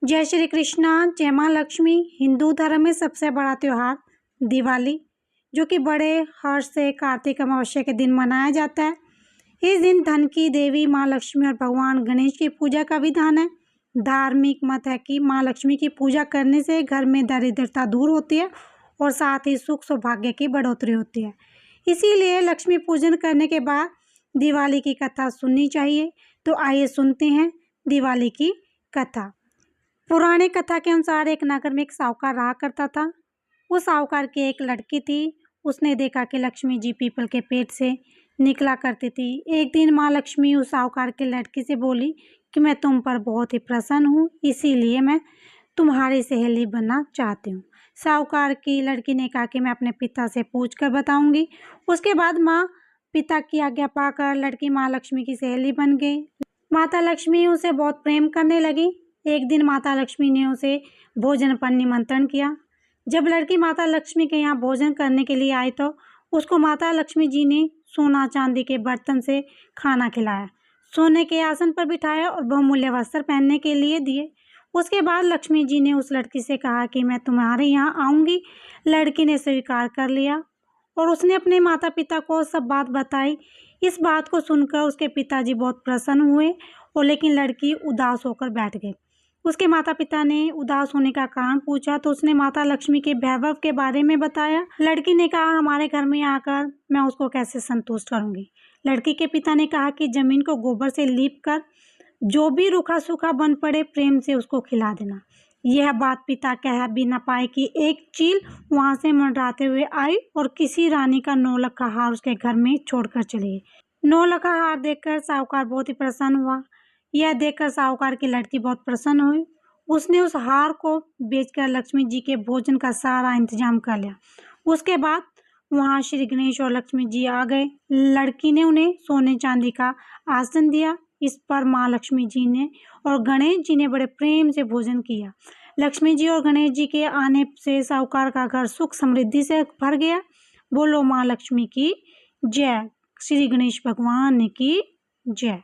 जय श्री कृष्णा, जय माँ लक्ष्मी। हिंदू धर्म में सबसे बड़ा त्यौहार दिवाली, जो कि बड़े हर्ष से कार्तिक अमावस्या के दिन मनाया जाता है। इस दिन धन की देवी माँ लक्ष्मी और भगवान गणेश की पूजा का विधान है। धार्मिक मत है कि माँ लक्ष्मी की पूजा करने से घर में दरिद्रता दूर होती है और साथ ही सुख सौभाग्य की बढ़ोतरी होती है। इसीलिए लक्ष्मी पूजन करने के बाद दिवाली की कथा सुननी चाहिए। तो आइए सुनते हैं दिवाली की कथा। पुराने कथा के अनुसार एक नगर में एक साहूकार रहा करता था। उस साहूकार की एक लड़की थी। उसने देखा कि लक्ष्मी जी पीपल के पेड़ से निकला करती थी। एक दिन माँ लक्ष्मी उस साहूकार की लड़की से बोली कि मैं तुम पर बहुत ही प्रसन्न हूँ, इसीलिए मैं तुम्हारी सहेली बनना चाहती हूँ। साहूकार की लड़की ने कहा कि मैं अपने पिता से पूछ कर बताऊंगी। उसके बाद माँ पिता की आज्ञा पाकर लड़की माँ लक्ष्मी की सहेली बन गई। माता लक्ष्मी उसे बहुत प्रेम करने लगी। एक दिन माता लक्ष्मी ने उसे भोजन पर निमंत्रण किया। जब लड़की माता लक्ष्मी के यहाँ भोजन करने के लिए आई तो उसको माता लक्ष्मी जी ने सोना चांदी के बर्तन से खाना खिलाया, सोने के आसन पर बिठाया और बहुमूल्य वस्त्र पहनने के लिए दिए। उसके बाद लक्ष्मी जी ने उस लड़की से कहा कि मैं तुम्हारे यहाँ आऊँगी। लड़की ने स्वीकार कर लिया और उसने अपने माता पिता को सब बात बताई। इस बात को सुनकर उसके पिताजी बहुत प्रसन्न हुए और लेकिन लड़की उदास होकर बैठ गई। उसके माता पिता ने उदास होने का कारण पूछा तो उसने माता लक्ष्मी के वैभव के बारे में बताया। लड़की ने कहा, हमारे घर में आकर मैं उसको कैसे संतुष्ट करूंगी। लड़की के पिता ने कहा कि जमीन को गोबर से लीप कर जो भी रूखा सूखा बन पड़े प्रेम से उसको खिला देना। यह बात पिता कह भी न पाए कि एक चील वहां से मंडराते हुए आई और किसी रानी का 9 लाख का हार उसके घर में छोड़कर चली गई। 9 लाख का हार देखकर साहूकार बहुत ही प्रसन्न हुआ। यह देखकर साहूकार की लड़की बहुत प्रसन्न हुई। उसने उस हार को बेचकर लक्ष्मी जी के भोजन का सारा इंतजाम कर लिया। उसके बाद वहां श्री गणेश और लक्ष्मी जी आ गए। लड़की ने उन्हें सोने चांदी का आसन दिया। इस पर माँ लक्ष्मी जी ने और गणेश जी ने बड़े प्रेम से भोजन किया। लक्ष्मी जी और गणेश जी के आने से साहूकार का घर सुख समृद्धि से भर गया। बोलो माँ लक्ष्मी की जय। श्री गणेश भगवान की जय।